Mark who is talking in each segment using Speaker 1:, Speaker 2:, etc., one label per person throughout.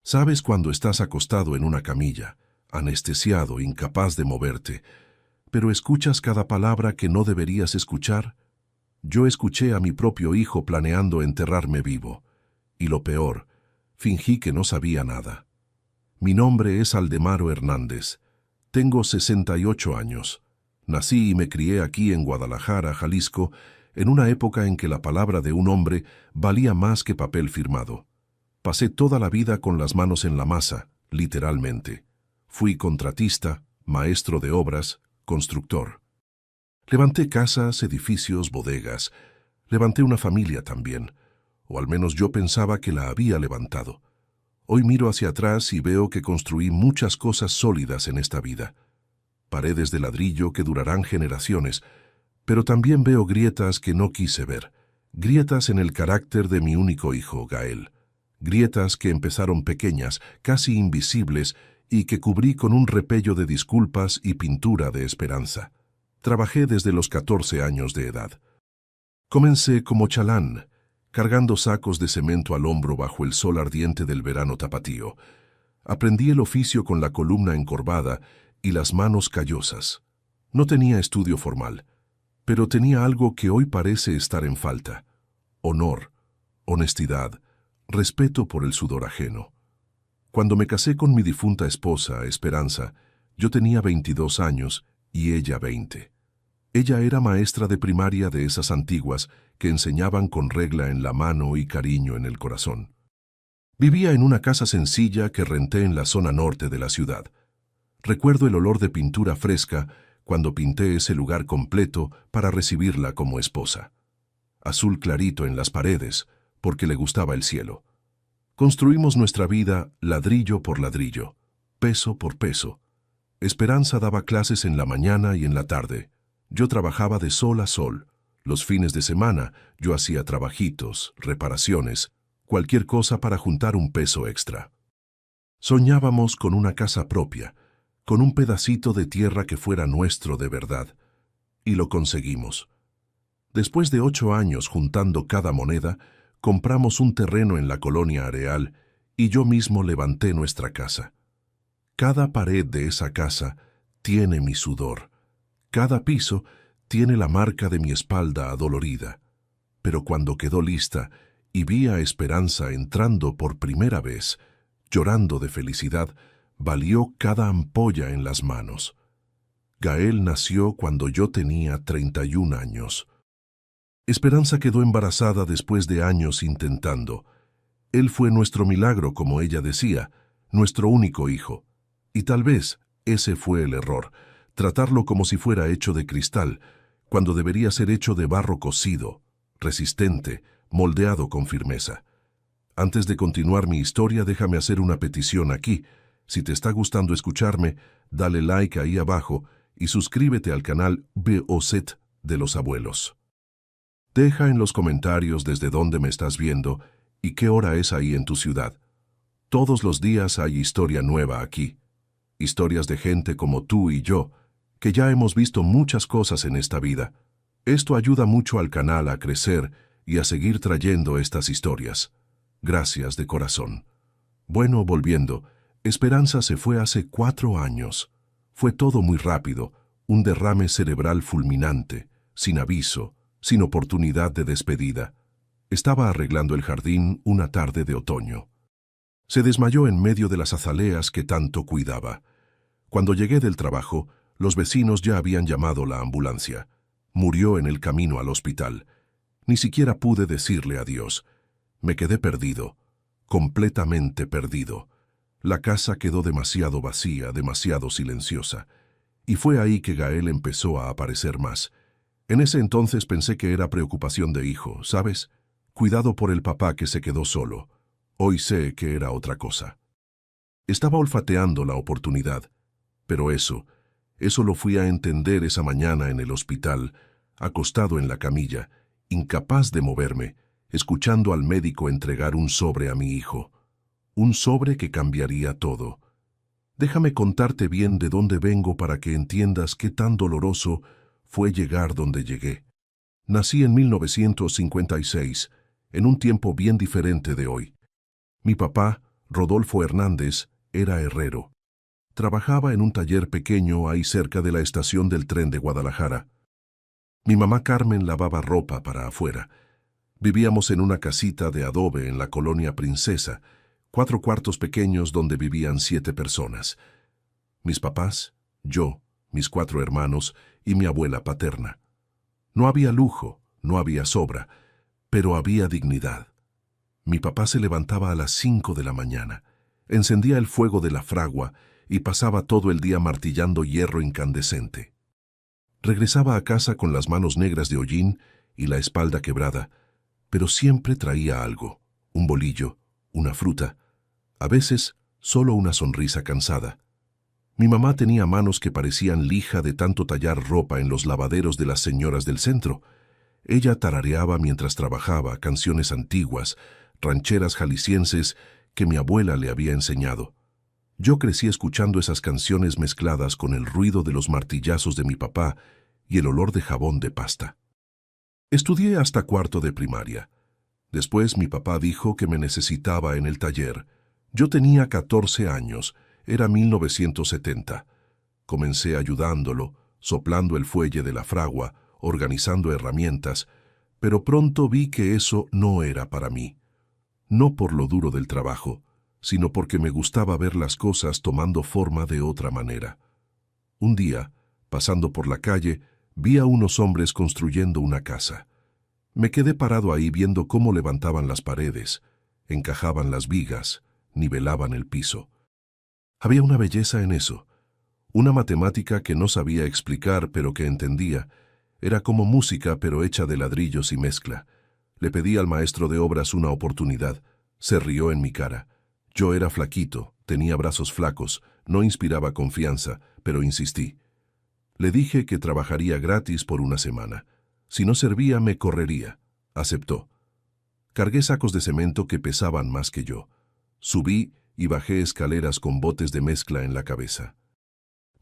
Speaker 1: Sabes cuando estás acostado en una camilla, anestesiado, incapaz de moverte, pero escuchas cada palabra que no deberías escuchar. Yo escuché a mi propio hijo planeando enterrarme vivo. Y lo peor, fingí que no sabía nada. Mi nombre es Aldemaro Hernández. Tengo 68 años. Nací y me crié aquí en Guadalajara, Jalisco, en una época en que la palabra de un hombre valía más que papel firmado. Pasé toda la vida con las manos en la masa, literalmente. Fui contratista, maestro de obras, constructor. Levanté casas, edificios, bodegas. Levanté una familia también, o al menos yo pensaba que la había levantado. Hoy miro hacia atrás y veo que construí muchas cosas sólidas en esta vida. Paredes de ladrillo que durarán generaciones, pero también veo grietas que no quise ver. Grietas en el carácter de mi único hijo, Gael. Grietas que empezaron pequeñas, casi invisibles, y que cubrí con un repello de disculpas y pintura de esperanza. Trabajé desde los 14 años de edad. Comencé como chalán, cargando sacos de cemento al hombro bajo el sol ardiente del verano tapatío. Aprendí el oficio con la columna encorvada y las manos callosas. No tenía estudio formal, pero tenía algo que hoy parece estar en falta: honor, honestidad, respeto por el sudor ajeno. Cuando me casé con mi difunta esposa, Esperanza, yo tenía 22 años y ella 20. Ella era maestra de primaria de esas antiguas que enseñaban con regla en la mano y cariño en el corazón. Vivía en una casa sencilla que renté en la zona norte de la ciudad. Recuerdo el olor de pintura fresca cuando pinté ese lugar completo para recibirla como esposa. Azul clarito en las paredes, porque le gustaba el cielo. Construimos nuestra vida ladrillo por ladrillo, peso por peso. Esperanza daba clases en la mañana y en la tarde. Yo trabajaba de sol a sol. Los fines de semana yo hacía trabajitos, reparaciones, cualquier cosa para juntar un peso extra. Soñábamos con una casa propia, con un pedacito de tierra que fuera nuestro de verdad. Y lo conseguimos. Después de 8 años juntando cada moneda, compramos un terreno en la colonia Areal y yo mismo levanté nuestra casa. Cada pared de esa casa tiene mi sudor. Cada piso tiene la marca de mi espalda adolorida. Pero cuando quedó lista y vi a Esperanza entrando por primera vez, llorando de felicidad, valió cada ampolla en las manos. Gael nació cuando yo tenía 31 años. Esperanza quedó embarazada después de años intentando. Él fue nuestro milagro, como ella decía, nuestro único hijo. Y tal vez ese fue el error, tratarlo como si fuera hecho de cristal, cuando debería ser hecho de barro cocido, resistente, moldeado con firmeza. Antes de continuar mi historia, déjame hacer una petición aquí. Si te está gustando escucharme, dale like ahí abajo y suscríbete al canal BOZ de los abuelos. Deja en los comentarios desde dónde me estás viendo y qué hora es ahí en tu ciudad. Todos los días hay historia nueva aquí. Historias de gente como tú y yo, que ya hemos visto muchas cosas en esta vida. Esto ayuda mucho al canal a crecer y a seguir trayendo estas historias. Gracias de corazón. Bueno, volviendo, Esperanza se fue hace 4 años. Fue todo muy rápido, un derrame cerebral fulminante, sin aviso, sin oportunidad de despedida. Estaba arreglando el jardín una tarde de otoño. Se desmayó en medio de las azaleas que tanto cuidaba. Cuando llegué del trabajo, los vecinos ya habían llamado la ambulancia. Murió en el camino al hospital. Ni siquiera pude decirle adiós. Me quedé perdido, completamente perdido. La casa quedó demasiado vacía, demasiado silenciosa. Y fue ahí que Gael empezó a aparecer más. En ese entonces pensé que era preocupación de hijo, ¿sabes? Cuidado por el papá que se quedó solo. Hoy sé que era otra cosa. Estaba olfateando la oportunidad, pero eso lo fui a entender esa mañana en el hospital, acostado en la camilla, incapaz de moverme, escuchando al médico entregar un sobre a mi hijo. Un sobre que cambiaría todo. Déjame contarte bien de dónde vengo para que entiendas qué tan doloroso fue llegar donde llegué. Nací en 1956, en un tiempo bien diferente de hoy. Mi papá, Rodolfo Hernández era herrero. Trabajaba en un taller pequeño ahí cerca de la estación del tren de Guadalajara. Mi mamá Carmen lavaba ropa para afuera. Vivíamos en una casita de adobe en la colonia Princesa, 4 cuartos pequeños donde vivían 7 personas. Mis papás, yo, mis 4 hermanos y mi abuela paterna. No había lujo, no había sobra, pero había dignidad. Mi papá se levantaba a las 5 de la mañana, encendía el fuego de la fragua y pasaba todo el día martillando hierro incandescente. Regresaba a casa con las manos negras de hollín y la espalda quebrada, pero siempre traía algo, un bolillo, una fruta, a veces solo una sonrisa cansada. Mi mamá tenía manos que parecían lija de tanto tallar ropa en los lavaderos de las señoras del centro. Ella tarareaba mientras trabajaba canciones antiguas, rancheras jaliscienses que mi abuela le había enseñado. Yo crecí escuchando esas canciones mezcladas con el ruido de los martillazos de mi papá y el olor de jabón de pasta. Estudié hasta 4º de primaria. Después mi papá dijo que me necesitaba en el taller. Yo tenía 14 años, era 1970. Comencé ayudándolo, soplando el fuelle de la fragua, organizando herramientas, pero pronto vi que eso no era para mí. No por lo duro del trabajo, sino porque me gustaba ver las cosas tomando forma de otra manera. Un día, pasando por la calle, vi a unos hombres construyendo una casa. Me quedé parado ahí viendo cómo levantaban las paredes, encajaban las vigas, nivelaban el piso. Había una belleza en eso, una matemática que no sabía explicar pero que entendía. Era como música pero hecha de ladrillos y mezcla. Le pedí al maestro de obras una oportunidad. Se rió en mi cara. Yo era flaquito, tenía brazos flacos, no inspiraba confianza, pero insistí. Le dije que trabajaría gratis por una semana. Si no servía, me correría. Aceptó. Cargué sacos de cemento que pesaban más que yo. Subí y bajé escaleras con botes de mezcla en la cabeza.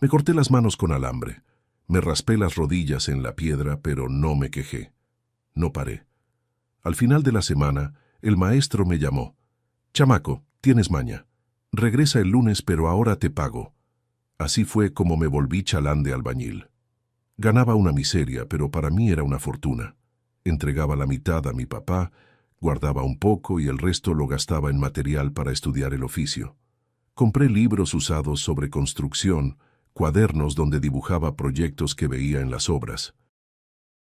Speaker 1: Me corté las manos con alambre. Me raspé las rodillas en la piedra, pero no me quejé. No paré. Al final de la semana, el maestro me llamó. «Chamaco, tienes maña. Regresa el lunes, pero ahora te pago». Así fue como me volví chalán de albañil. Ganaba una miseria, pero para mí era una fortuna. Entregaba la mitad a mi papá, guardaba un poco y el resto lo gastaba en material para estudiar el oficio. Compré libros usados sobre construcción, cuadernos donde dibujaba proyectos que veía en las obras.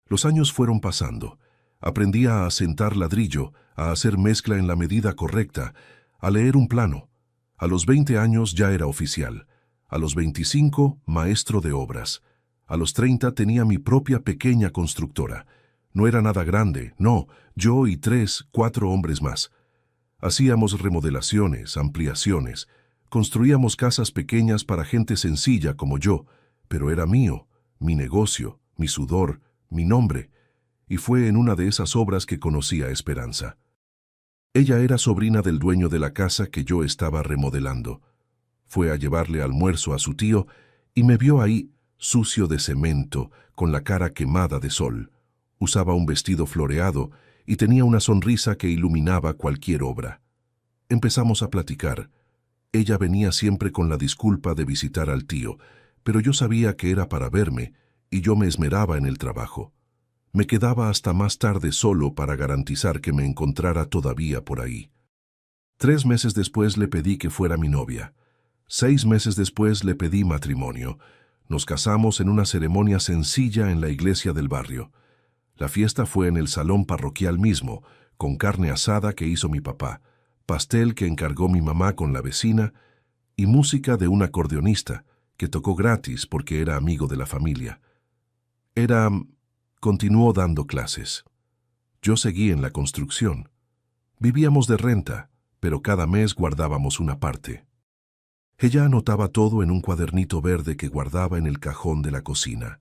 Speaker 1: Los años fueron pasando. Aprendí a asentar ladrillo, a hacer mezcla en la medida correcta, a leer un plano. A los 20 años ya era oficial. A los 25, maestro de obras. A los 30 tenía mi propia pequeña constructora. No era nada grande, no, yo y 3, 4 hombres más. Hacíamos remodelaciones, ampliaciones, construíamos casas pequeñas para gente sencilla como yo, pero era mío, mi negocio, mi sudor, mi nombre, y fue en una de esas obras que conocí a Esperanza. Ella era sobrina del dueño de la casa que yo estaba remodelando. Fue a llevarle almuerzo a su tío y me vio ahí, sucio de cemento, con la cara quemada de sol. Usaba un vestido floreado y tenía una sonrisa que iluminaba cualquier obra. Empezamos a platicar. Ella venía siempre con la disculpa de visitar al tío, pero yo sabía que era para verme y yo me esmeraba en el trabajo. Me quedaba hasta más tarde solo para garantizar que me encontrara todavía por ahí. 3 meses después le pedí que fuera mi novia. 6 meses después le pedí matrimonio. Nos casamos en una ceremonia sencilla en la iglesia del barrio. La fiesta fue en el salón parroquial mismo, con carne asada que hizo mi papá, pastel que encargó mi mamá con la vecina y música de un acordeonista que tocó gratis porque era amigo de la familia. Continuó dando clases. Yo seguí en la construcción. Vivíamos de renta, pero cada mes guardábamos una parte. Ella anotaba todo en un cuadernito verde que guardaba en el cajón de la cocina.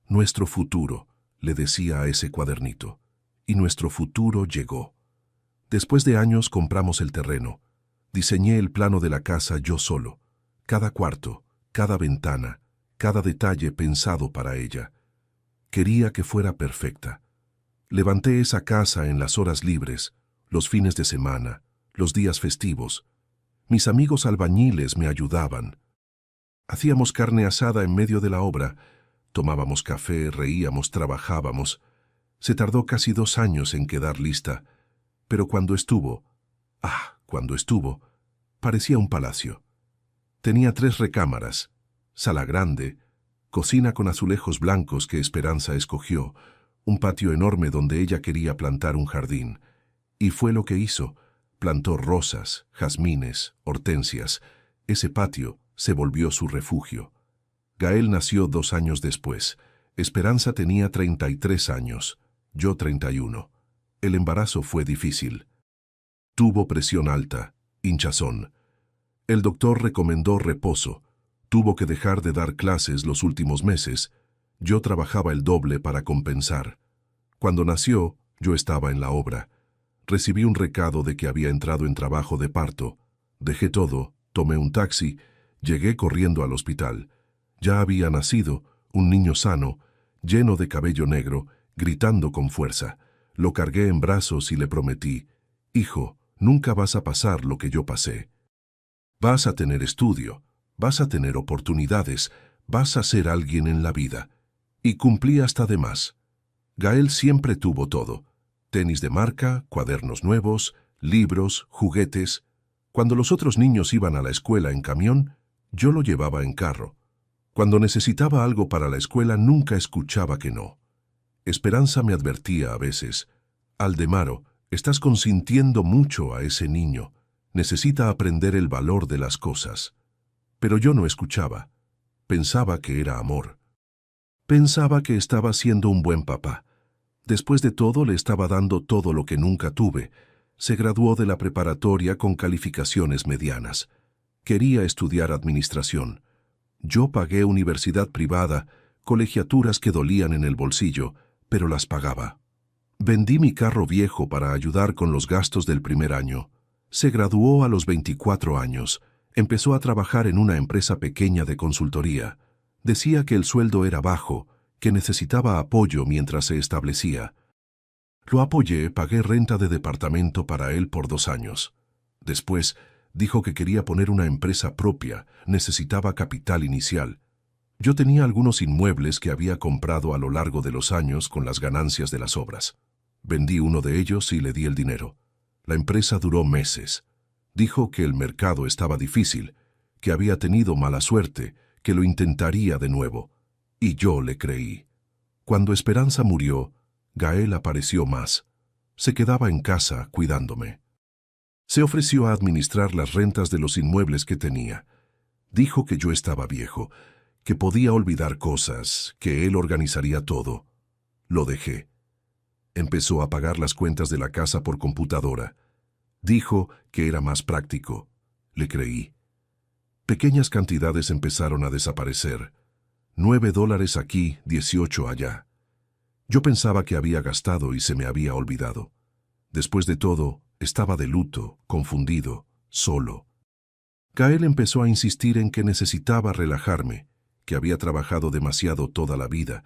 Speaker 1: Nuestro futuro, le decía a ese cuadernito. Y nuestro futuro llegó. Después de años compramos el terreno. Diseñé el plano de la casa yo solo. Cada cuarto, cada ventana, cada detalle pensado para ella. Quería que fuera perfecta. Levanté esa casa en las horas libres, los fines de semana, los días festivos. Mis amigos albañiles me ayudaban. Hacíamos carne asada en medio de la obra, tomábamos café, reíamos, trabajábamos. Se tardó casi 2 años en quedar lista, pero cuando estuvo, parecía un palacio. Tenía 3 recámaras, sala grande, cocina con azulejos blancos que Esperanza escogió, un patio enorme donde ella quería plantar un jardín. Y fue lo que hizo. Plantó rosas, jazmines, hortensias. Ese patio se volvió su refugio. Gael nació 2 años después. Esperanza tenía 33 años, yo 31. El embarazo fue difícil. Tuvo presión alta, hinchazón. El doctor recomendó reposo. Tuvo que dejar de dar clases los últimos meses. Yo trabajaba el doble para compensar. Cuando nació, yo estaba en la obra. Recibí un recado de que había entrado en trabajo de parto. Dejé todo, tomé un taxi, llegué corriendo al hospital. Ya había nacido, un niño sano, lleno de cabello negro, gritando con fuerza. Lo cargué en brazos y le prometí: «Hijo, nunca vas a pasar lo que yo pasé. Vas a tener estudio, vas a tener oportunidades, vas a ser alguien en la vida». Y cumplí hasta de más. Gael siempre tuvo todo: tenis de marca, cuadernos nuevos, libros, juguetes. Cuando los otros niños iban a la escuela en camión, yo lo llevaba en carro. Cuando necesitaba algo para la escuela, nunca escuchaba que no. Esperanza me advertía a veces: «Aldemaro, estás consintiendo mucho a ese niño. Necesita aprender el valor de las cosas». Pero yo no escuchaba. Pensaba que era amor. Pensaba que estaba siendo un buen papá. Después de todo, le estaba dando todo lo que nunca tuve. Se graduó de la preparatoria con calificaciones medianas. Quería estudiar administración. Yo pagué universidad privada, colegiaturas que dolían en el bolsillo, pero las pagaba. Vendí mi carro viejo para ayudar con los gastos del primer año. Se graduó a los 24 años. Empezó a trabajar en una empresa pequeña de consultoría. Decía que el sueldo era bajo, que necesitaba apoyo mientras se establecía. Lo apoyé, pagué renta de departamento para él por 2 años. Después, dijo que quería poner una empresa propia, necesitaba capital inicial. Yo tenía algunos inmuebles que había comprado a lo largo de los años con las ganancias de las obras. Vendí uno de ellos y le di el dinero. La empresa duró meses. Dijo que el mercado estaba difícil, que había tenido mala suerte, que lo intentaría de nuevo. Y yo le creí. Cuando Esperanza murió, Gael apareció más. Se quedaba en casa cuidándome. Se ofreció a administrar las rentas de los inmuebles que tenía. Dijo que yo estaba viejo, que podía olvidar cosas, que él organizaría todo. Lo dejé. Empezó a pagar las cuentas de la casa por computadora. Dijo que era más práctico. Le creí. Pequeñas cantidades empezaron a desaparecer. $9 aquí, 18 allá. Yo pensaba que había gastado y se me había olvidado. Después de todo, estaba de luto, confundido, solo. Gael empezó a insistir en que necesitaba relajarme, que había trabajado demasiado toda la vida,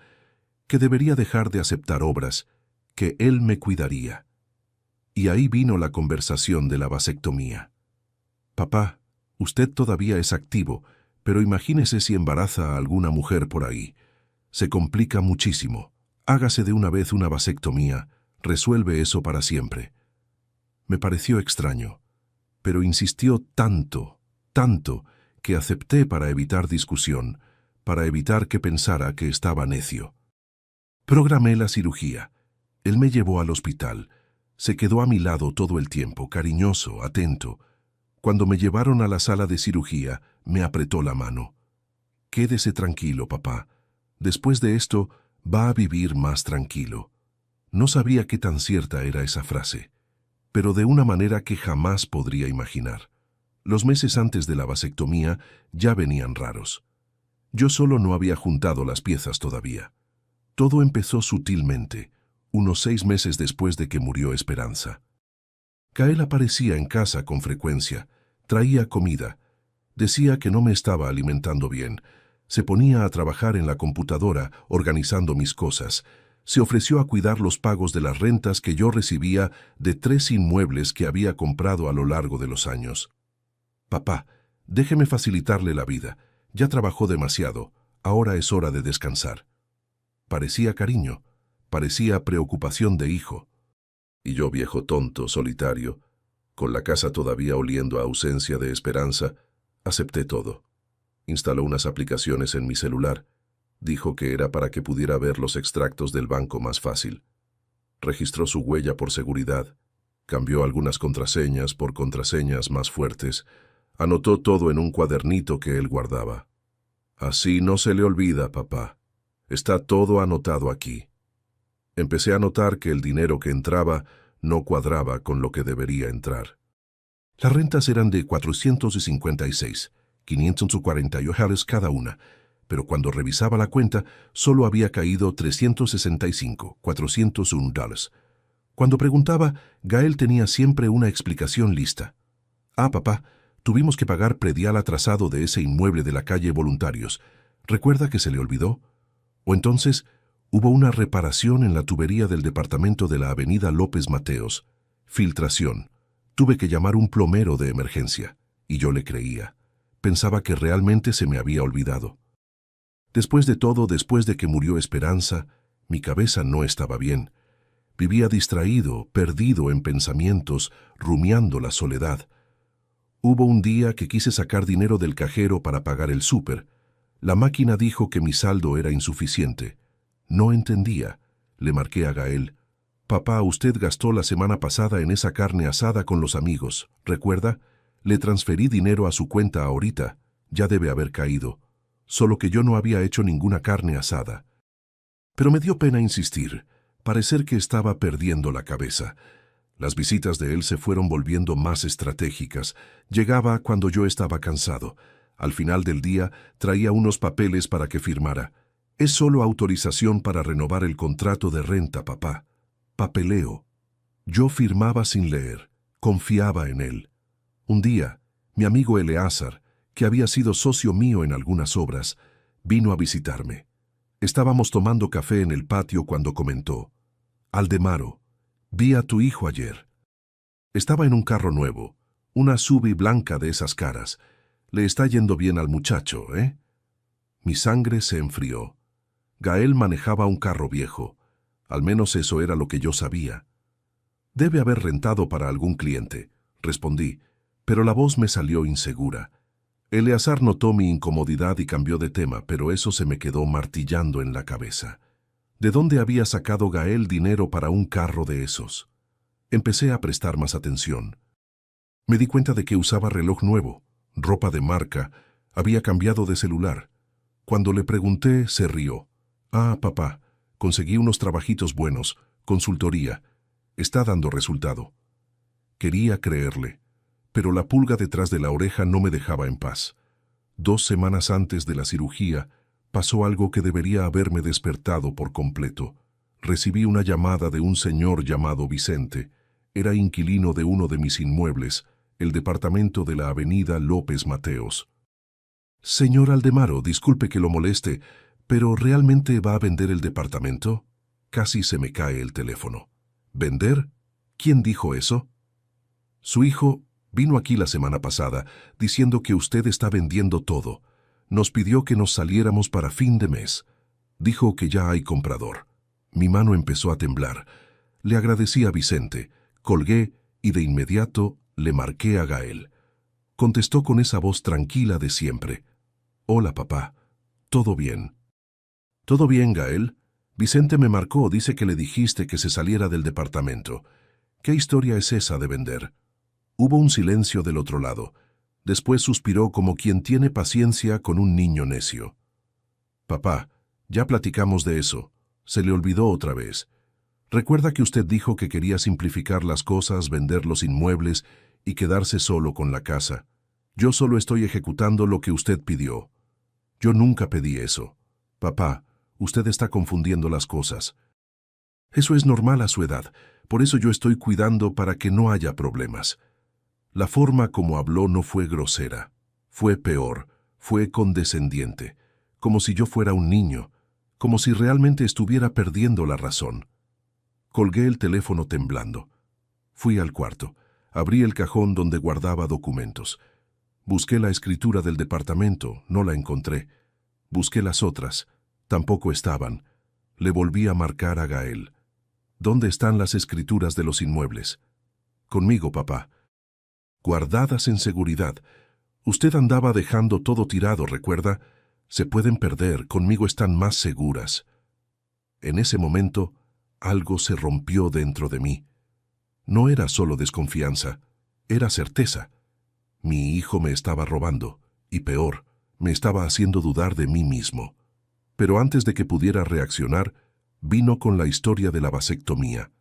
Speaker 1: que debería dejar de aceptar obras, que él me cuidaría. Y ahí vino la conversación de la vasectomía. «Papá, usted todavía es activo, pero imagínese si embaraza a alguna mujer por ahí. Se complica muchísimo. Hágase de una vez una vasectomía, resuelve eso para siempre». Me pareció extraño, pero insistió tanto, que acepté para evitar discusión, para evitar que pensara que estaba necio. Programé la cirugía. Él me llevó al hospital. Se quedó a mi lado todo el tiempo, cariñoso, atento. Cuando me llevaron a la sala de cirugía, me apretó la mano. «Quédese tranquilo, papá. Después de esto, va a vivir más tranquilo». No sabía qué tan cierta era esa frase, pero de una manera que jamás podría imaginar. Los meses antes de la vasectomía ya venían raros. Yo solo no había juntado las piezas todavía. Todo empezó sutilmente, unos 6 meses después de que murió Esperanza. Gael aparecía en casa con frecuencia, traía comida. Decía que no me estaba alimentando bien. Se ponía a trabajar en la computadora, organizando mis cosas. Se ofreció a cuidar los pagos de las rentas que yo recibía de 3 inmuebles que había comprado a lo largo de los años. Papá, déjeme facilitarle la vida. Ya trabajó demasiado. Ahora es hora de descansar. Parecía cariño, parecía preocupación de hijo. Y yo, viejo tonto, solitario, con la casa todavía oliendo a ausencia de esperanza, acepté todo. Instaló unas aplicaciones en mi celular. Dijo que era para que pudiera ver los extractos del banco más fácil. Registró su huella por seguridad. Cambió algunas contraseñas por contraseñas más fuertes. Anotó todo en un cuadernito que él guardaba. Así no se le olvida, papá. Está todo anotado aquí. Empecé a notar que el dinero que entraba no cuadraba con lo que debería entrar. Las rentas eran de 456, 548 cada una, pero cuando revisaba la cuenta solo había caído 365, 401 dólares. Cuando preguntaba, Gael tenía siempre una explicación lista. Papá, tuvimos que pagar predial atrasado de ese inmueble de la calle Voluntarios. ¿Recuerda que se le olvidó? O entonces, hubo una reparación en la tubería del departamento de la avenida López Mateos. Filtración. Tuve que llamar un plomero de emergencia. Y yo le creía. Pensaba que realmente se me había olvidado. Después de todo, después de que murió Esperanza, mi cabeza no estaba bien. Vivía distraído, perdido en pensamientos, rumiando la soledad. Hubo un día que quise sacar dinero del cajero para pagar el súper. La máquina dijo que mi saldo era insuficiente. No entendía. Le marqué a Gael. Papá, usted gastó la semana pasada en esa carne asada con los amigos, ¿recuerda? Le transferí dinero a su cuenta ahorita. Ya debe haber caído. Solo que yo no había hecho ninguna carne asada. Pero me dio pena insistir. Parecer que estaba perdiendo la cabeza. Las visitas de él se fueron volviendo más estratégicas. Llegaba cuando yo estaba cansado. Al final del día traía unos papeles para que firmara. Es solo autorización para renovar el contrato de renta, papá. Papeleo. Yo firmaba sin leer. Confiaba en él. Un día, mi amigo Eleazar, que había sido socio mío en algunas obras, vino a visitarme. Estábamos tomando café en el patio cuando comentó: Aldemaro, vi a tu hijo ayer. Estaba en un carro nuevo, una SUV blanca de esas caras. Le está yendo bien al muchacho, ¿eh? Mi sangre se enfrió. Gael manejaba un carro viejo. Al menos eso era lo que yo sabía. Debe haber rentado para algún cliente, respondí, pero la voz me salió insegura. Eleazar notó mi incomodidad y cambió de tema, pero eso se me quedó martillando en la cabeza. ¿De dónde había sacado Gael dinero para un carro de esos? Empecé a prestar más atención. Me di cuenta de que usaba reloj nuevo, ropa de marca, había cambiado de celular. Cuando le pregunté, se rió. Papá, conseguí unos trabajitos buenos, consultoría. Está dando resultado. Quería creerle, pero la pulga detrás de la oreja no me dejaba en paz. 2 semanas antes de la cirugía, pasó algo que debería haberme despertado por completo. Recibí una llamada de un señor llamado Vicente. Era inquilino de uno de mis inmuebles, el departamento de la avenida López Mateos. Señor Aldemaro, disculpe que lo moleste, pero ¿realmente va a vender el departamento? Casi se me cae el teléfono. ¿Vender? ¿Quién dijo eso? Su hijo vino aquí la semana pasada diciendo que usted está vendiendo todo. Nos pidió que nos saliéramos para fin de mes. Dijo que ya hay comprador. Mi mano empezó a temblar. Le agradecí a Vicente, colgué y de inmediato le marqué a Gael. Contestó con esa voz tranquila de siempre. Hola, papá. ¿Todo bien? ¿Todo bien, Gael? Vicente me marcó, dice que le dijiste que se saliera del departamento. ¿Qué historia es esa de vender? Hubo un silencio del otro lado. Después suspiró como quien tiene paciencia con un niño necio. Papá, ya platicamos de eso. Se le olvidó otra vez. Recuerda que usted dijo que quería simplificar las cosas, vender los inmuebles y quedarse solo con la casa. Yo solo estoy ejecutando lo que usted pidió. Yo nunca pedí eso. Papá, usted está confundiendo las cosas. Eso es normal a su edad. Por eso yo estoy cuidando para que no haya problemas. La forma como habló no fue grosera. Fue peor. Fue condescendiente. Como si yo fuera un niño. Como si realmente estuviera perdiendo la razón. Colgué el teléfono temblando. Fui al cuarto. Abrí el cajón donde guardaba documentos. Busqué la escritura del departamento, no la encontré. Busqué las otras, tampoco estaban. Le volví a marcar a Gael. ¿Dónde están las escrituras de los inmuebles? Conmigo, papá. Guardadas en seguridad. Usted andaba dejando todo tirado, ¿recuerda? Se pueden perder, conmigo están más seguras. En ese momento, algo se rompió dentro de mí. No era solo desconfianza, era certeza. Mi hijo me estaba robando, y peor, me estaba haciendo dudar de mí mismo. Pero antes de que pudiera reaccionar, vino con la historia de la vasectomía.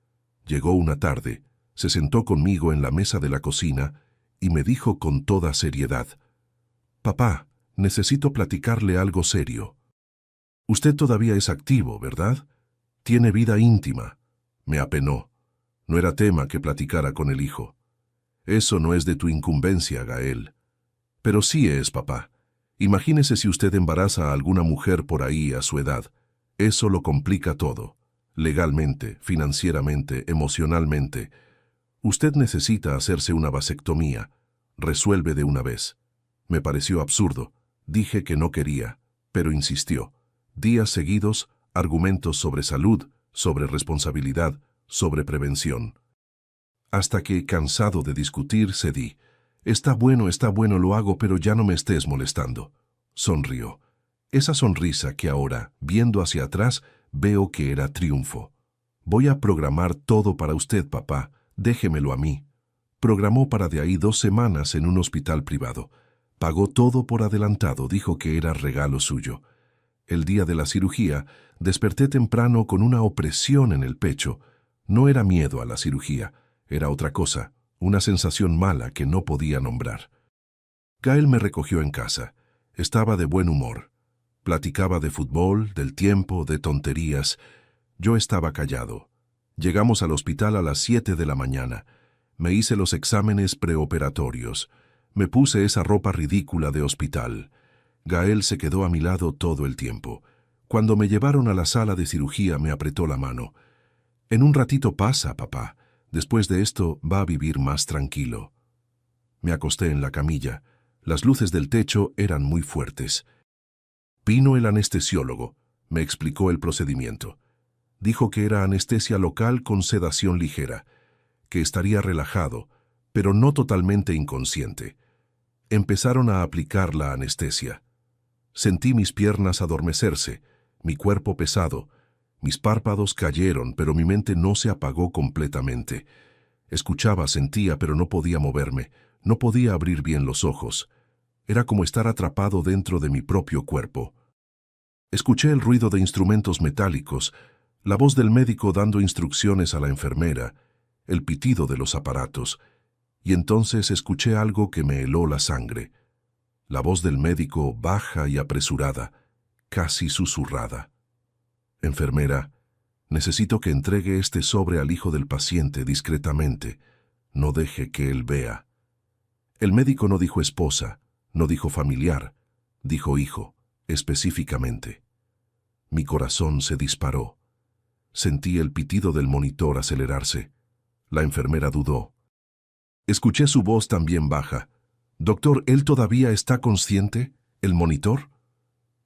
Speaker 1: Llegó una tarde, se sentó conmigo en la mesa de la cocina y me dijo con toda seriedad: «Papá, necesito platicarle algo serio. Usted todavía es activo, ¿verdad? Tiene vida íntima». Me apenó. No era tema que platicara con el hijo. «Eso no es de tu incumbencia, Gael». «Pero sí es, papá. Imagínese si usted embaraza a alguna mujer por ahí a su edad. Eso lo complica todo. Legalmente, financieramente, emocionalmente. Usted necesita hacerse una vasectomía. Resuelve de una vez». Me pareció absurdo. Dije que no quería, pero insistió. Días seguidos, argumentos sobre salud, sobre responsabilidad, sobre prevención. Hasta que, cansado de discutir, cedí. Está bueno, lo hago, pero ya no me estés molestando». Sonrió. Esa sonrisa que ahora, viendo hacia atrás, veo que era triunfo. «Voy a programar todo para usted, papá. Déjemelo a mí». Programó para de ahí 2 semanas en un hospital privado. Pagó todo por adelantado, dijo que era regalo suyo. El día de la cirugía, desperté temprano con una opresión en el pecho. No era miedo a la cirugía, era otra cosa, una sensación mala que no podía nombrar. Gael me recogió en casa. Estaba de buen humor. Platicaba de fútbol, del tiempo, de tonterías. Yo estaba callado. Llegamos al hospital a las 7 de la mañana. Me hice los exámenes preoperatorios. Me puse esa ropa ridícula de hospital. Gael se quedó a mi lado todo el tiempo. Cuando me llevaron a la sala de cirugía me apretó la mano. «En un ratito pasa, papá. Después de esto va a vivir más tranquilo». Me acosté en la camilla. Las luces del techo eran muy fuertes. Vino el anestesiólogo. Me explicó el procedimiento. Dijo que era anestesia local con sedación ligera, que estaría relajado, pero no totalmente inconsciente. Empezaron a aplicar la anestesia. Sentí mis piernas adormecerse, mi cuerpo pesado. Mis párpados cayeron, pero mi mente no se apagó completamente. Escuchaba, sentía, pero no podía moverme. No podía abrir bien los ojos. Era como estar atrapado dentro de mi propio cuerpo. Escuché el ruido de instrumentos metálicos, la voz del médico dando instrucciones a la enfermera, el pitido de los aparatos, y entonces escuché algo que me heló la sangre. La voz del médico baja y apresurada, casi susurrada. «Enfermera, necesito que entregue este sobre al hijo del paciente discretamente. No deje que él vea». El médico no dijo esposa, no dijo familiar, dijo hijo, específicamente. Mi corazón se disparó. Sentí el pitido del monitor acelerarse. La enfermera dudó. Escuché su voz también baja. «Doctor, ¿él todavía está consciente? ¿El monitor?»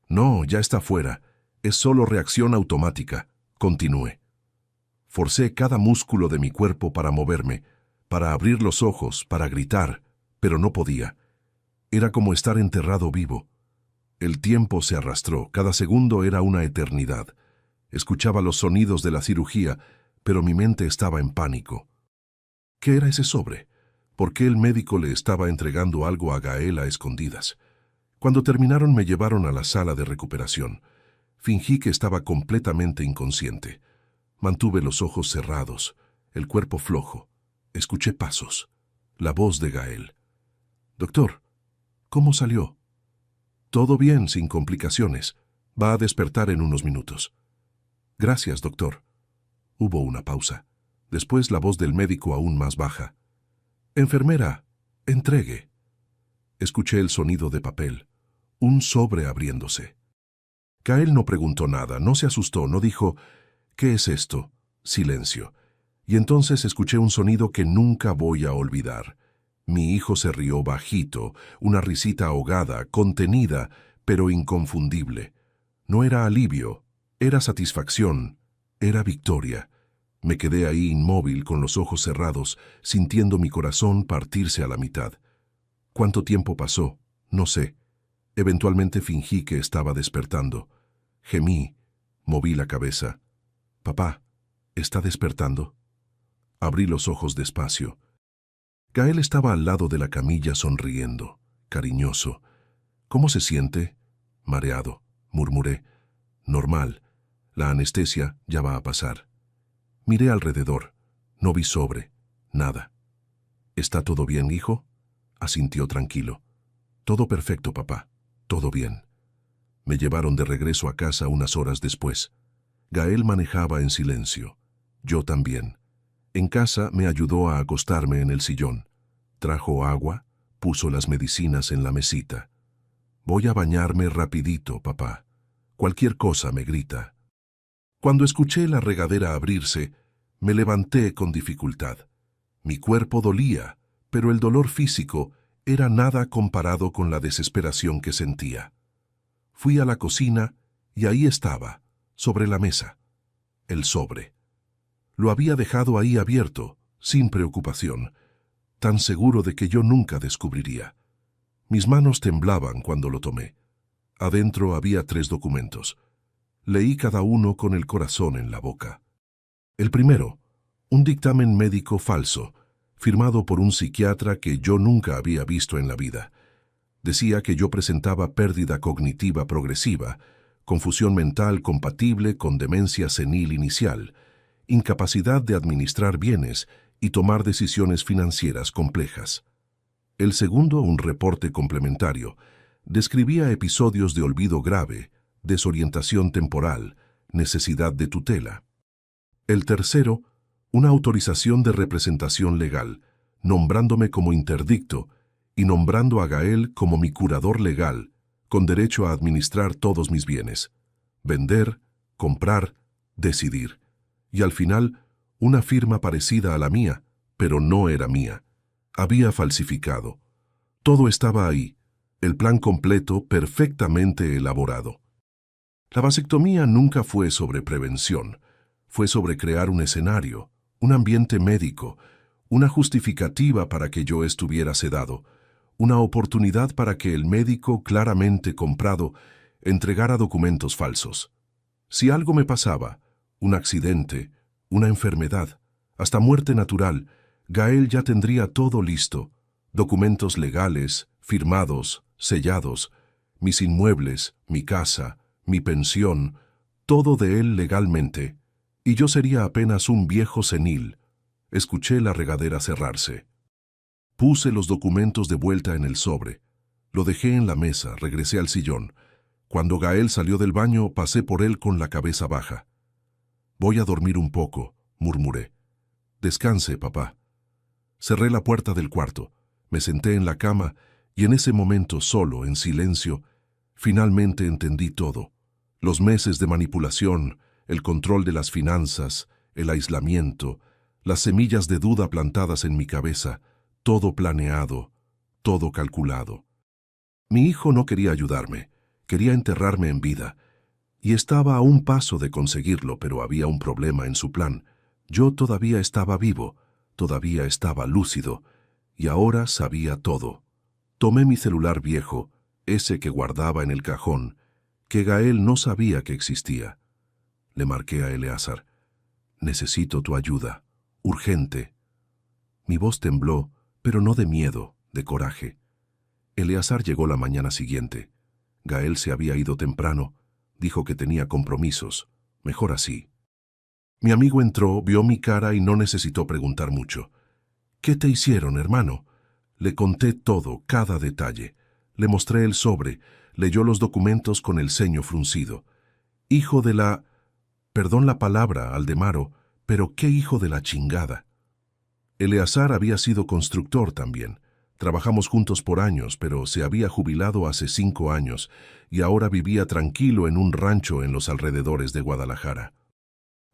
Speaker 1: «No, ya está fuera. Es solo reacción automática». Continué. Forcé cada músculo de mi cuerpo para moverme, para abrir los ojos, para gritar, pero no podía. Era como estar enterrado vivo. El tiempo se arrastró, cada segundo era una eternidad. Escuchaba los sonidos de la cirugía, pero mi mente estaba en pánico. ¿Qué era ese sobre? ¿Por qué el médico le estaba entregando algo a Gael a escondidas? Cuando terminaron me llevaron a la sala de recuperación. Fingí que estaba completamente inconsciente. Mantuve los ojos cerrados, el cuerpo flojo. Escuché pasos. La voz de Gael. «Doctor, ¿cómo salió?» «Todo bien, sin complicaciones. Va a despertar en unos minutos». «Gracias, doctor». Hubo una pausa. Después la voz del médico aún más baja. «Enfermera, entregue». Escuché el sonido de papel. Un sobre abriéndose. Gael no preguntó nada, no se asustó, no dijo: «¿Qué es esto?». Silencio. Y entonces escuché un sonido que nunca voy a olvidar. Mi hijo se rió bajito, una risita ahogada, contenida, pero inconfundible. No era alivio, era satisfacción, era victoria. Me quedé ahí inmóvil con los ojos cerrados, sintiendo mi corazón partirse a la mitad. ¿Cuánto tiempo pasó? No sé. Eventualmente fingí que estaba despertando. Gemí, moví la cabeza. «Papá, ¿está despertando?» Abrí los ojos despacio. Gael estaba al lado de la camilla sonriendo, cariñoso. «¿Cómo se siente?» «Mareado», murmuré. «Normal. La anestesia ya va a pasar». Miré alrededor. No vi sobre. Nada. «¿Está todo bien, hijo?» Asintió tranquilo. «Todo perfecto, papá. Todo bien». Me llevaron de regreso a casa unas horas después. Gael manejaba en silencio. Yo también. En casa me ayudó a acostarme en el sillón. Trajo agua, puso las medicinas en la mesita. «Voy a bañarme rapidito, papá. Cualquier cosa me grita». Cuando escuché la regadera abrirse, me levanté con dificultad. Mi cuerpo dolía, pero el dolor físico era nada comparado con la desesperación que sentía. Fui a la cocina y ahí estaba, sobre la mesa, el sobre. Lo había dejado ahí abierto, sin preocupación, tan seguro de que yo nunca descubriría. Mis manos temblaban cuando lo tomé. Adentro había 3 documentos. Leí cada uno con el corazón en la boca. El primero, un dictamen médico falso, firmado por un psiquiatra que yo nunca había visto en la vida. Decía que yo presentaba pérdida cognitiva progresiva, confusión mental compatible con demencia senil inicial, incapacidad de administrar bienes y tomar decisiones financieras complejas. El segundo, un reporte complementario, describía episodios de olvido grave, desorientación temporal, necesidad de tutela. El tercero, una autorización de representación legal, nombrándome como interdicto y nombrando a Gael como mi curador legal, con derecho a administrar todos mis bienes, vender, comprar, decidir. Y al final, una firma parecida a la mía, pero no era mía. Había falsificado. Todo estaba ahí, el plan completo perfectamente elaborado. La vasectomía nunca fue sobre prevención, fue sobre crear un escenario, un ambiente médico, una justificativa para que yo estuviera sedado, una oportunidad para que el médico claramente comprado entregara documentos falsos. Si algo me pasaba, un accidente, una enfermedad, hasta muerte natural, Gael ya tendría todo listo, documentos legales, firmados, sellados, mis inmuebles, mi casa, mi pensión, todo de él legalmente, y yo sería apenas un viejo senil. Escuché la regadera cerrarse. Puse los documentos de vuelta en el sobre. Lo dejé en la mesa, regresé al sillón. Cuando Gael salió del baño, pasé por él con la cabeza baja. «Voy a dormir un poco», murmuré. «Descanse, papá». Cerré la puerta del cuarto, me senté en la cama y en ese momento, solo, en silencio, finalmente entendí todo. Los meses de manipulación, el control de las finanzas, el aislamiento, las semillas de duda plantadas en mi cabeza, todo planeado, todo calculado. Mi hijo no quería ayudarme, quería enterrarme en vida, y estaba a un paso de conseguirlo, pero había un problema en su plan. Yo todavía estaba vivo, todavía estaba lúcido, y ahora sabía todo. Tomé mi celular viejo, ese que guardaba en el cajón, que Gael no sabía que existía. Le marqué a Eleazar. «Necesito tu ayuda, urgente». Mi voz tembló, pero no de miedo, de coraje. Eleazar llegó la mañana siguiente. Gael se había ido temprano, dijo que tenía compromisos, mejor así. Mi amigo entró, vio mi cara y no necesitó preguntar mucho. «¿Qué te hicieron, hermano?» Le conté todo, cada detalle. Le mostré el sobre, leyó los documentos con el ceño fruncido. «Hijo de la...» Perdón la palabra, Aldemaro, pero ¿qué hijo de la chingada? Eleazar había sido constructor también. Trabajamos juntos por años, pero se había jubilado hace 5 años y ahora vivía tranquilo en un rancho en los alrededores de Guadalajara.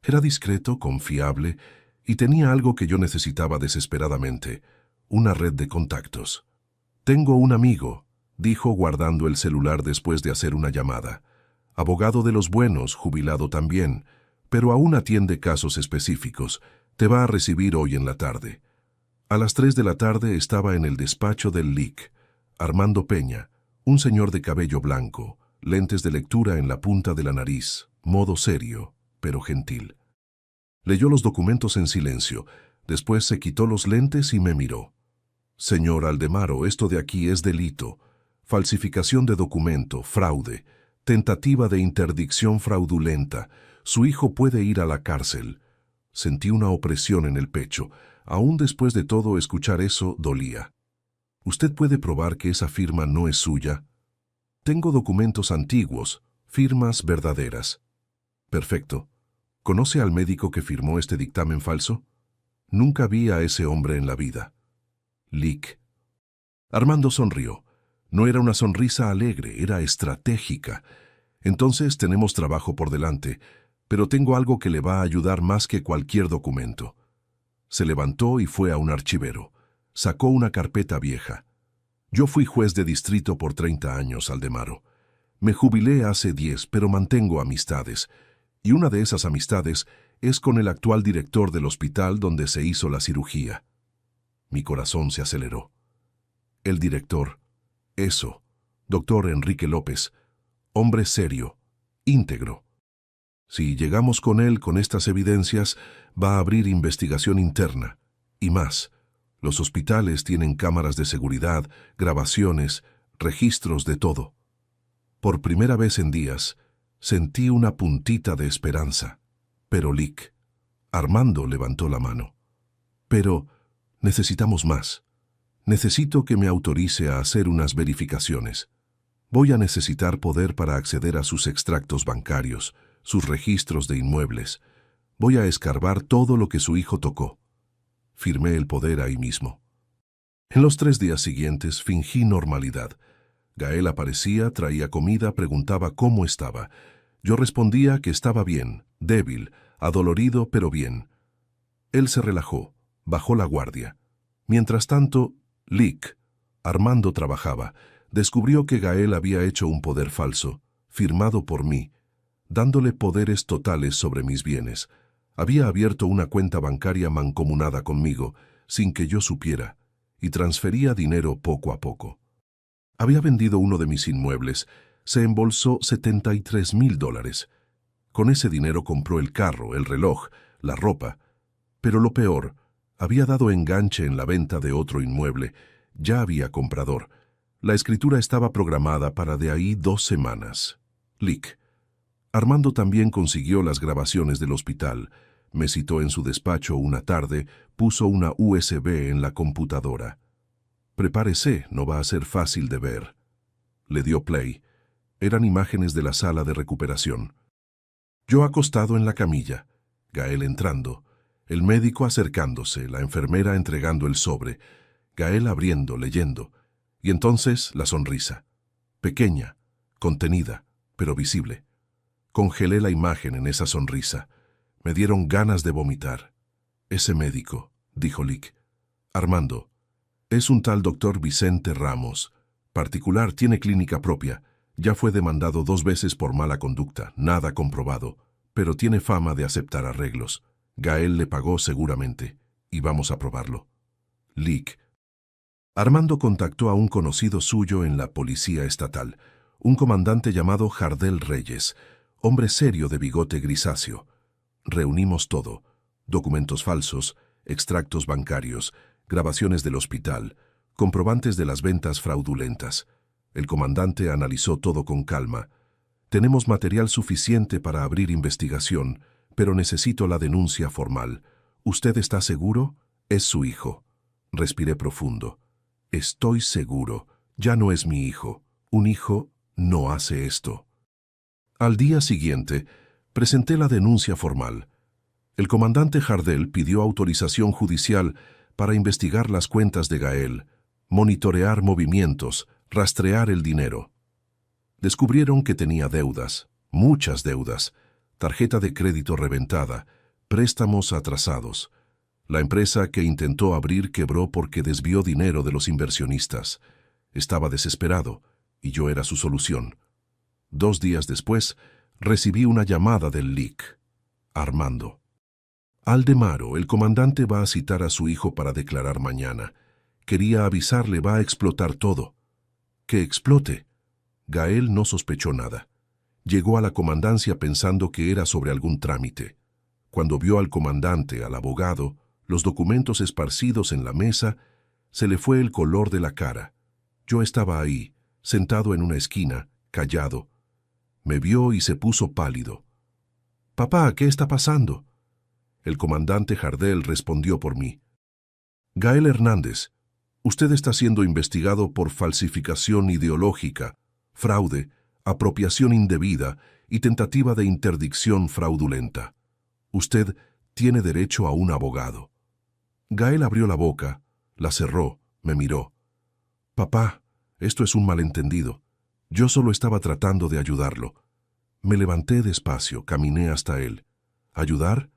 Speaker 1: Era discreto, confiable y tenía algo que yo necesitaba desesperadamente, una red de contactos. Tengo un amigo, dijo guardando el celular después de hacer una llamada. Abogado de los buenos, jubilado también, pero aún atiende casos específicos. Te va a recibir hoy en la tarde. A las 3 de la tarde estaba en el despacho del LIC, Armando Peña, un señor de cabello blanco, lentes de lectura en la punta de la nariz, modo serio, pero gentil. Leyó los documentos en silencio, después se quitó los lentes y me miró. Señor Aldemaro, esto de aquí es delito. Falsificación de documento, fraude, tentativa de interdicción fraudulenta. Su hijo puede ir a la cárcel. Sentí una opresión en el pecho. Aún después de todo, escuchar eso dolía. ¿Usted puede probar que esa firma no es suya? Tengo documentos antiguos, firmas verdaderas. Perfecto. ¿Conoce al médico que firmó este dictamen falso? Nunca vi a ese hombre en la vida. Lic. Armando sonrió. No era una sonrisa alegre, era estratégica. Entonces tenemos trabajo por delante, pero tengo algo que le va a ayudar más que cualquier documento. Se levantó y fue a un archivero. Sacó una carpeta vieja. Yo fui juez de distrito por 30 años, Aldemaro. Me jubilé hace 10, pero mantengo amistades. Y una de esas amistades es con el actual director del hospital donde se hizo la cirugía. Mi corazón se aceleró. El director. Eso. Doctor Enrique López. Hombre serio. Íntegro. Si llegamos con él con estas evidencias, va a abrir investigación interna. Y más. Los hospitales tienen cámaras de seguridad, grabaciones, registros de todo. Por primera vez en días, sentí una puntita de esperanza. Pero Lic. Armando levantó la mano. Pero necesitamos más. Necesito que me autorice a hacer unas verificaciones. Voy a necesitar poder para acceder a sus extractos bancarios, sus registros de inmuebles. Voy a escarbar todo lo que su hijo tocó. Firmé el poder ahí mismo. En los 3 días siguientes fingí normalidad. Gael aparecía, traía comida, preguntaba cómo estaba. Yo respondía que estaba bien, débil, adolorido, pero bien. Él se relajó, bajó la guardia. Mientras tanto, Lic. Armando trabajaba. Descubrió que Gael había hecho un poder falso, firmado por mí, dándole poderes totales sobre mis bienes. Había abierto una cuenta bancaria mancomunada conmigo, sin que yo supiera, y transfería dinero poco a poco. Había vendido uno de mis inmuebles, se embolsó $73,000. Con ese dinero compró el carro, el reloj, la ropa. Pero lo peor, había dado enganche en la venta de otro inmueble. Ya había comprador. La escritura estaba programada para de ahí 2 semanas. Lic. Armando también consiguió las grabaciones del hospital. Me citó en su despacho una tarde, puso una USB en la computadora. Prepárese, no va a ser fácil de ver. Le dio play. Eran imágenes de la sala de recuperación. Yo acostado en la camilla, Gael entrando, el médico acercándose, la enfermera entregando el sobre, Gael abriendo, leyendo, y entonces la sonrisa. Pequeña, contenida, pero visible. Congelé la imagen en esa sonrisa. Me dieron ganas de vomitar. Ese médico, dijo Lic. Armando, es un tal doctor Vicente Ramos. Particular, tiene clínica propia. Ya fue demandado 2 veces por mala conducta, nada comprobado, pero tiene fama de aceptar arreglos. Gael le pagó seguramente, y vamos a probarlo. Lic. Armando contactó a un conocido suyo en la policía estatal, un comandante llamado Jardel Reyes, hombre serio de bigote grisáceo. Reunimos todo, documentos falsos, extractos bancarios, grabaciones del hospital, comprobantes de las ventas fraudulentas. El comandante analizó todo con calma. Tenemos material suficiente para abrir investigación, pero necesito la denuncia formal. ¿Usted está seguro? Es su hijo. Respiré profundo. Estoy seguro. Ya no es mi hijo. Un hijo no hace esto. Al día siguiente, presenté la denuncia formal. El comandante Jardel pidió autorización judicial para investigar las cuentas de Gael, monitorear movimientos, rastrear el dinero. Descubrieron que tenía deudas, muchas deudas, tarjeta de crédito reventada, préstamos atrasados. La empresa que intentó abrir quebró porque desvió dinero de los inversionistas. Estaba desesperado, y yo era su solución. 2 días después, recibí una llamada del LIC. Armando. Aldemaro, el comandante va a citar a su hijo para declarar mañana. Quería avisarle, va a explotar todo. ¡Que explote! Gael no sospechó nada. Llegó a la comandancia pensando que era sobre algún trámite. Cuando vio al comandante, al abogado, los documentos esparcidos en la mesa, se le fue el color de la cara. Yo estaba ahí, sentado en una esquina, callado. Me vio y se puso pálido. «Papá, ¿qué está pasando?» El comandante Jardel respondió por mí. «Gael Hernández, usted está siendo investigado por falsificación ideológica, fraude, apropiación indebida y tentativa de interdicción fraudulenta. Usted tiene derecho a un abogado». Gael abrió la boca, la cerró, me miró. «Papá, esto es un malentendido. Yo solo estaba tratando de ayudarlo». Me levanté despacio, caminé hasta él. ¿Ayudar?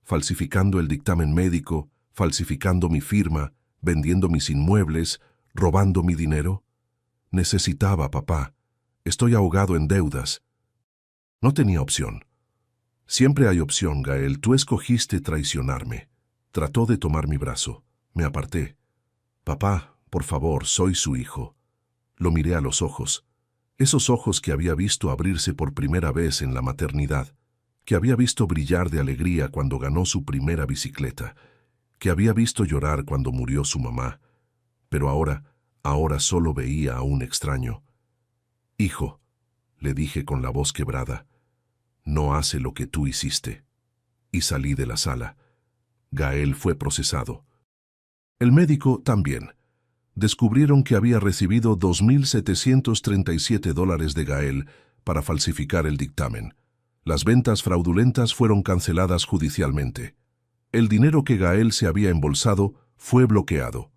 Speaker 1: Falsificando el dictamen médico, falsificando mi firma, vendiendo mis inmuebles, robando mi dinero. Necesitaba, papá. Estoy ahogado en deudas. No tenía opción. Siempre hay opción, Gael. Tú escogiste traicionarme. Trató de tomar mi brazo. Me aparté. Papá, por favor, soy su hijo. Lo miré a los ojos. Esos ojos que había visto abrirse por primera vez en la maternidad, que había visto brillar de alegría cuando ganó su primera bicicleta, que había visto llorar cuando murió su mamá, pero ahora solo veía a un extraño. «Hijo», le dije con la voz quebrada, «no hace lo que tú hiciste». Y salí de la sala. Gael fue procesado. El médico también. Descubrieron que había recibido $2,737 de Gael para falsificar el dictamen. Las ventas fraudulentas fueron canceladas judicialmente. El dinero que Gael se había embolsado fue bloqueado.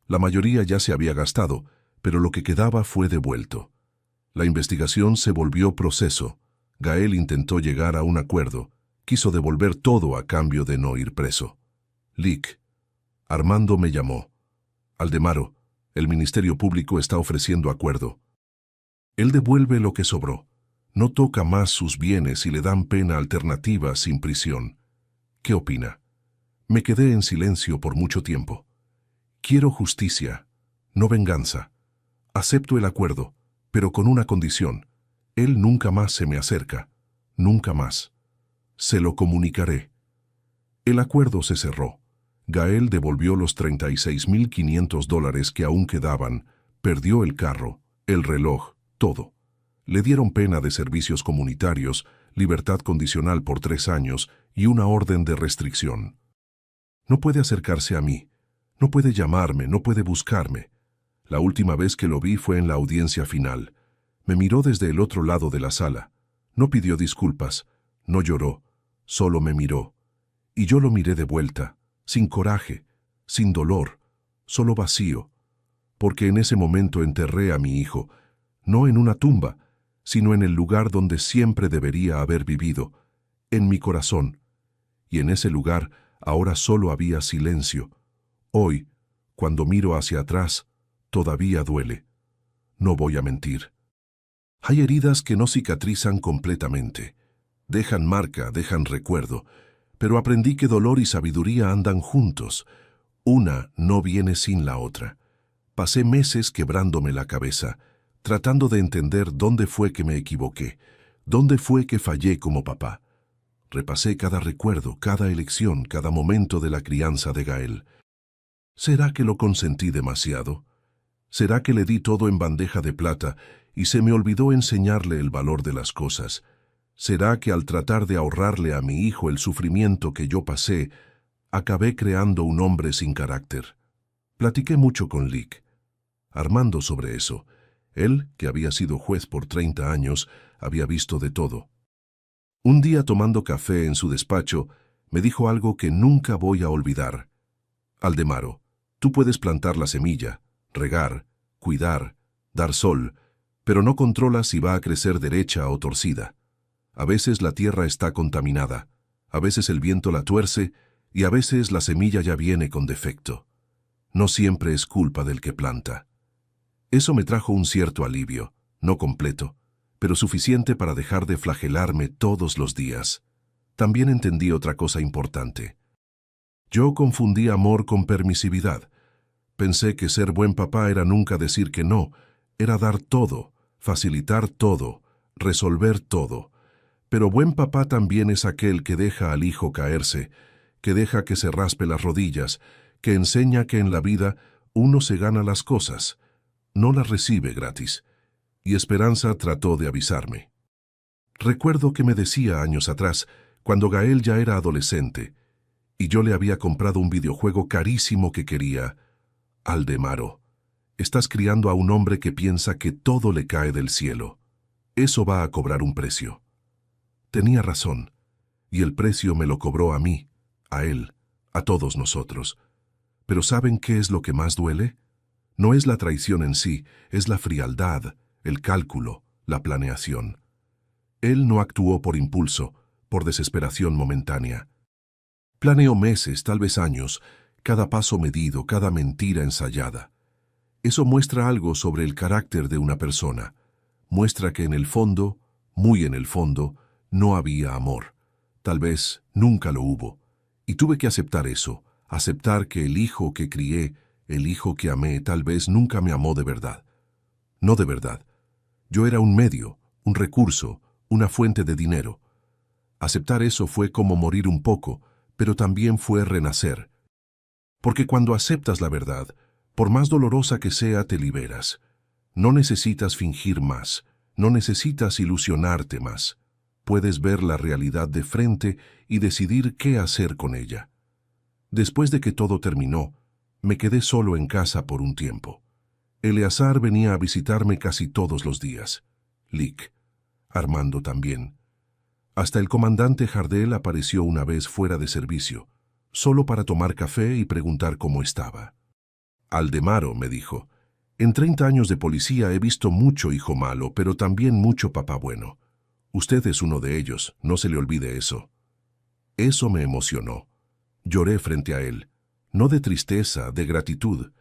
Speaker 1: La mayoría ya se había gastado, pero lo que quedaba fue devuelto. La investigación se volvió proceso. Gael intentó llegar a un acuerdo. Quiso devolver todo a cambio de no ir preso. LIC. Armando me llamó. «Aldemaro, el Ministerio Público está ofreciendo acuerdo. Él devuelve lo que sobró. No toca más sus bienes y le dan pena alternativa sin prisión. ¿Qué opina?» Me quedé en silencio por mucho tiempo. «Quiero justicia, no venganza. Acepto el acuerdo, pero con una condición. Él nunca más se me acerca. Nunca más. Se lo comunicaré». El acuerdo se cerró. Gael devolvió los $36,500 que aún quedaban, perdió el carro, el reloj, todo. Le dieron pena de servicios comunitarios, libertad condicional por 3 años y una orden de restricción. No puede acercarse a mí, no puede llamarme, no puede buscarme. La última vez que lo vi fue en la audiencia final. Me miró desde el otro lado de la sala. No pidió disculpas, no lloró, solo me miró. Y yo lo miré de vuelta. Sin coraje, sin dolor, solo vacío, porque en ese momento enterré a mi hijo, no en una tumba, sino en el lugar donde siempre debería haber vivido, en mi corazón. Y en ese lugar ahora solo había silencio. Hoy, cuando miro hacia atrás, todavía duele. No voy a mentir. Hay heridas que no cicatrizan completamente. Dejan marca, dejan recuerdo, pero aprendí que dolor y sabiduría andan juntos. Una no viene sin la otra. Pasé meses quebrándome la cabeza, tratando de entender dónde fue que me equivoqué, dónde fue que fallé como papá. Repasé cada recuerdo, cada elección, cada momento de la crianza de Gael. ¿Será que lo consentí demasiado? ¿Será que le di todo en bandeja de plata y se me olvidó enseñarle el valor de las cosas? ¿Será que al tratar de ahorrarle a mi hijo el sufrimiento que yo pasé, acabé creando un hombre sin carácter? Platiqué mucho con LIC, Armando, sobre eso. Él, que había sido juez por 30 años, había visto de todo. Un día, tomando café en su despacho, me dijo algo que nunca voy a olvidar. «Aldemaro, tú puedes plantar la semilla, regar, cuidar, dar sol, pero no controlas si va a crecer derecha o torcida. A veces la tierra está contaminada, a veces el viento la tuerce Y a veces la semilla ya viene con defecto. No siempre es culpa del que planta. Eso me trajo un cierto alivio, no completo, pero suficiente para dejar de flagelarme todos los días. También entendí otra cosa importante. Yo confundí amor con permisividad. Pensé que ser buen papá era nunca decir que no, era dar todo, facilitar todo, resolver todo. Pero buen papá también es aquel que deja al hijo caerse, que deja que se raspe las rodillas, que enseña que en la vida uno se gana las cosas, no las recibe gratis. Y Esperanza trató de avisarme. Recuerdo que me decía años atrás, cuando Gael ya era adolescente, y yo le había comprado un videojuego carísimo que quería: Aldemaro, estás criando a un hombre que piensa que todo le cae del cielo. Eso va a cobrar un precio. Tenía razón, y el precio me lo cobró a mí, a él, a todos nosotros. Pero ¿saben qué es lo que más duele? No es la traición en sí, es la frialdad, el cálculo, la planeación. Él no actuó por impulso, por desesperación momentánea. Planeó meses, tal vez años, cada paso medido, cada mentira ensayada. Eso muestra algo sobre el carácter de una persona. Muestra que en el fondo, muy en el fondo, no había amor. Tal vez nunca lo hubo. Y tuve que aceptar eso, aceptar que el hijo que crié, el hijo que amé, tal vez nunca me amó de verdad. No de verdad. Yo era un medio, un recurso, una fuente de dinero. Aceptar eso fue como morir un poco, pero también fue renacer. Porque cuando aceptas la verdad, por más dolorosa que sea, te liberas. No necesitas fingir más, no necesitas ilusionarte más. Puedes ver la realidad de frente y decidir qué hacer con ella. Después de que todo terminó, me quedé solo en casa por un tiempo. Eleazar venía a visitarme casi todos los días. Lick. Armando también. Hasta el comandante Jardel apareció una vez fuera de servicio, solo para tomar café y preguntar cómo estaba. Aldemaro, me dijo, en 30 años de policía he visto mucho hijo malo, pero también mucho papá bueno. Usted es uno de ellos, no se le olvide eso. Eso me emocionó. Lloré frente a él, no de tristeza, de gratitud.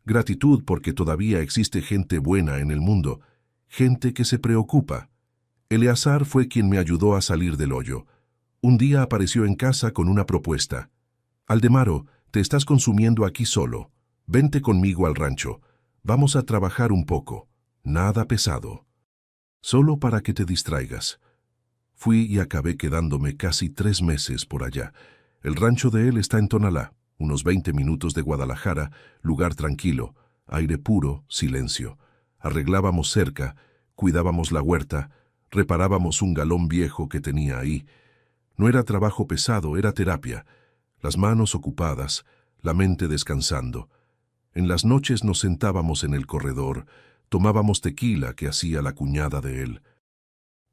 Speaker 1: Gratitud porque todavía existe gente buena en el mundo, gente que se preocupa. Eleazar fue quien me ayudó a salir del hoyo. Un día apareció en casa con una propuesta. Aldemaro, te estás consumiendo aquí solo. Vente conmigo al rancho. Vamos a trabajar un poco. Nada pesado. Solo para que te distraigas. Fui y acabé quedándome casi 3 meses por allá. El rancho de él está en Tonalá, unos 20 minutos de Guadalajara, lugar tranquilo, aire puro, silencio. Arreglábamos cerca, cuidábamos la huerta, reparábamos un galón viejo que tenía ahí. No era trabajo pesado, era terapia. Las manos ocupadas, la mente descansando. En las noches nos sentábamos en el corredor, tomábamos tequila que hacía la cuñada de él.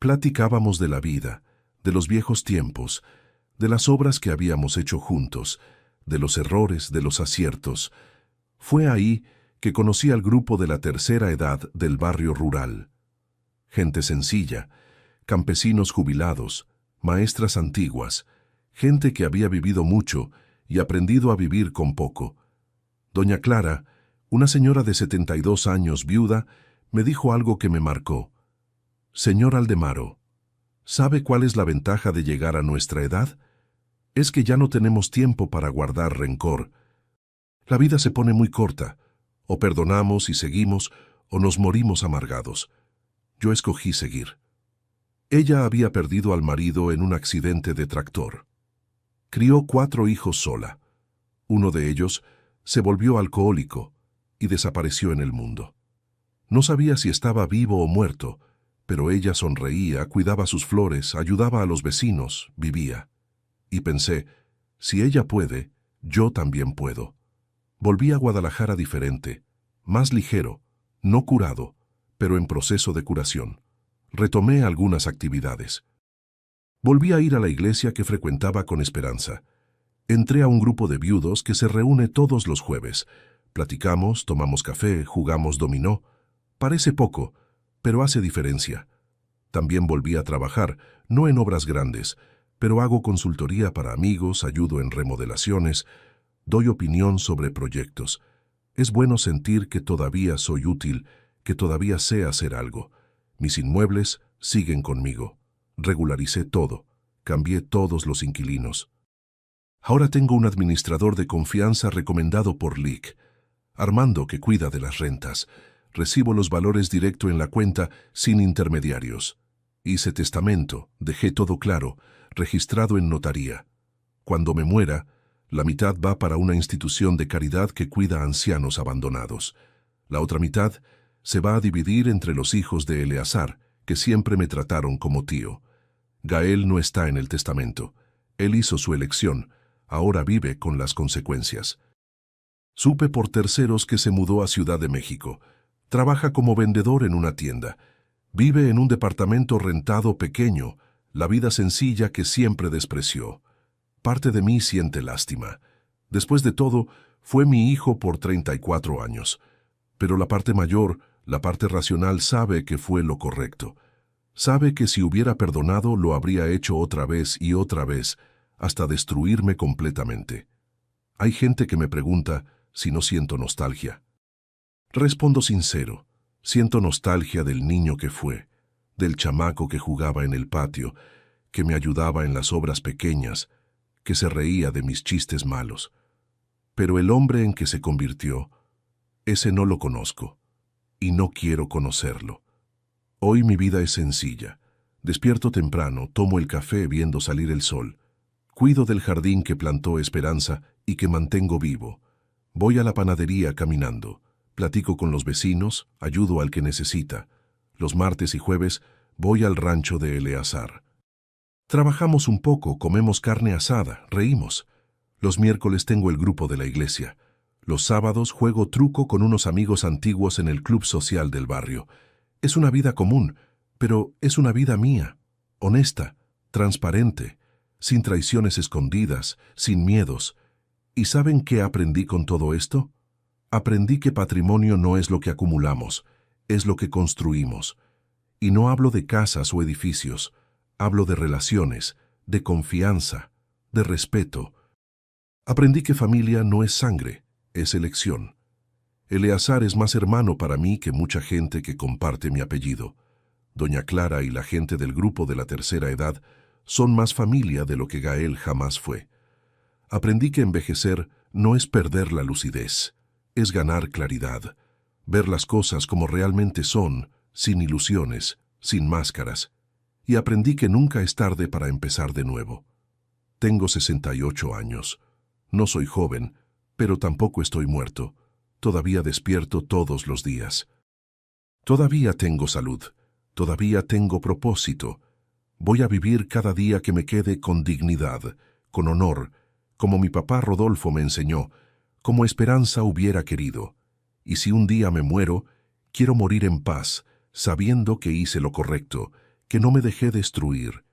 Speaker 1: Platicábamos de la vida, de los viejos tiempos, de las obras que habíamos hecho juntos, de los errores, de los aciertos. Fue ahí que conocí al grupo de la tercera edad del barrio rural. Gente sencilla, campesinos jubilados, maestras antiguas, gente que había vivido mucho y aprendido a vivir con poco. Doña Clara, una señora de 72 años viuda, me dijo algo que me marcó. Señor Aldemaro, ¿sabe cuál es la ventaja de llegar a nuestra edad? Es que ya no tenemos tiempo para guardar rencor. La vida se pone muy corta. O perdonamos y seguimos, o nos morimos amargados. Yo escogí seguir. Ella había perdido al marido en un accidente de tractor. Crió 4 hijos sola. Uno de ellos se volvió alcohólico y desapareció en el mundo. No sabía si estaba vivo o muerto, pero ella sonreía, cuidaba sus flores, ayudaba a los vecinos, vivía. Y pensé, si ella puede, yo también puedo. Volví a Guadalajara diferente, más ligero, no curado, pero en proceso de curación. Retomé algunas actividades. Volví a ir a la iglesia que frecuentaba con Esperanza. Entré a un grupo de viudos que se reúne todos los jueves. Platicamos, tomamos café, jugamos dominó. Parece poco, pero hace diferencia. También volví a trabajar, no en obras grandes, pero hago consultoría para amigos, ayudo en remodelaciones, doy opinión sobre proyectos. Es bueno sentir que todavía soy útil, que todavía sé hacer algo. Mis inmuebles siguen conmigo. Regularicé todo. Cambié todos los inquilinos. Ahora tengo un administrador de confianza recomendado por LIC, Armando, que cuida de las rentas. Recibo los valores directo en la cuenta sin intermediarios. Hice testamento, dejé todo claro, registrado en notaría. Cuando me muera, la mitad va para una institución de caridad que cuida a ancianos abandonados. La otra mitad se va a dividir entre los hijos de Eleazar, que siempre me trataron como tío. Gael no está en el testamento. Él hizo su elección, ahora vive con las consecuencias. Supe por terceros que se mudó a Ciudad de México. Trabaja como vendedor en una tienda. Vive en un departamento rentado pequeño, la vida sencilla que siempre despreció. Parte de mí siente lástima. Después de todo, fue mi hijo por 34 años. Pero la parte mayor, la parte racional, sabe que fue lo correcto. Sabe que si hubiera perdonado lo habría hecho otra vez y otra vez, hasta destruirme completamente. Hay gente que me pregunta si no siento nostalgia. Respondo sincero, siento nostalgia del niño que fue, del chamaco que jugaba en el patio, que me ayudaba en las obras pequeñas, que se reía de mis chistes malos. Pero el hombre en que se convirtió, ese no lo conozco, y no quiero conocerlo. Hoy mi vida es sencilla. Despierto temprano, tomo el café viendo salir el sol. Cuido del jardín que plantó Esperanza y que mantengo vivo. Voy a la panadería caminando. Platico con los vecinos, ayudo al que necesita. Los martes y jueves voy al rancho de Eleazar. Trabajamos un poco, comemos carne asada, reímos. Los miércoles tengo el grupo de la iglesia. Los sábados juego truco con unos amigos antiguos en el club social del barrio. Es una vida común, pero es una vida mía, honesta, transparente, sin traiciones escondidas, sin miedos. ¿Y saben qué aprendí con todo esto? Aprendí que patrimonio no es lo que acumulamos, es lo que construimos. Y no hablo de casas o edificios, hablo de relaciones, de confianza, de respeto. Aprendí que familia no es sangre, es elección. Eleazar es más hermano para mí que mucha gente que comparte mi apellido. Doña Clara y la gente del grupo de la tercera edad son más familia de lo que Gael jamás fue. Aprendí que envejecer no es perder la lucidez, es ganar claridad, ver las cosas como realmente son, sin ilusiones, sin máscaras. Y aprendí que nunca es tarde para empezar de nuevo. Tengo 68 años. No soy joven, pero tampoco estoy muerto. Todavía despierto todos los días. Todavía tengo salud. Todavía tengo propósito. Voy a vivir cada día que me quede con dignidad, con honor, como mi papá Rodolfo me enseñó, como Esperanza hubiera querido. Y si un día me muero, quiero morir en paz, sabiendo que hice lo correcto, que no me dejé destruir,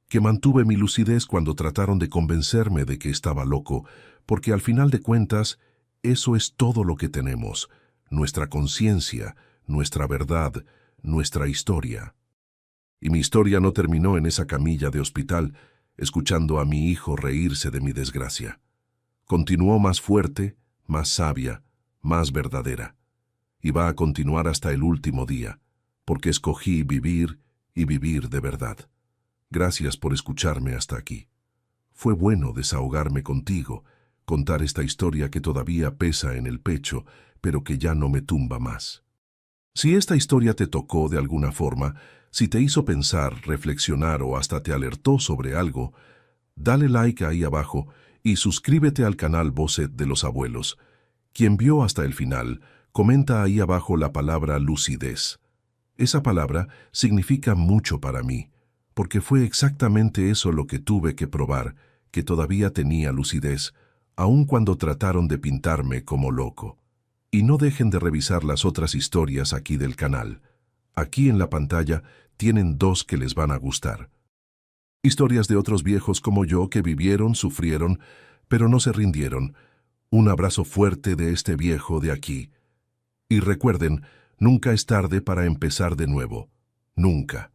Speaker 1: que mantuve mi lucidez cuando trataron de convencerme de que estaba loco, porque al final de cuentas, eso es todo lo que tenemos, nuestra conciencia, nuestra verdad, nuestra historia. Y mi historia no terminó en esa camilla de hospital, escuchando a mi hijo reírse de mi desgracia. Continuó más fuerte, más sabia, más verdadera. Y va a continuar hasta el último día, porque escogí vivir y vivir de verdad. Gracias por escucharme hasta aquí. Fue bueno desahogarme contigo, contar esta historia que todavía pesa en el pecho, pero que ya no me tumba más. Si esta historia te tocó de alguna forma, si te hizo pensar, reflexionar o hasta te alertó sobre algo, dale like ahí abajo y suscríbete al canal Voces de los Abuelos. Quien vio hasta el final, comenta ahí abajo la palabra lucidez. Esa palabra significa mucho para mí, porque fue exactamente eso lo que tuve que probar, que todavía tenía lucidez, aun cuando trataron de pintarme como loco. Y no dejen de revisar las otras historias aquí del canal. Aquí en la pantalla tienen 2 que les van a gustar. Historias de otros viejos como yo que vivieron, sufrieron, pero no se rindieron. Un abrazo fuerte de este viejo de aquí. Y recuerden, nunca es tarde para empezar de nuevo. Nunca.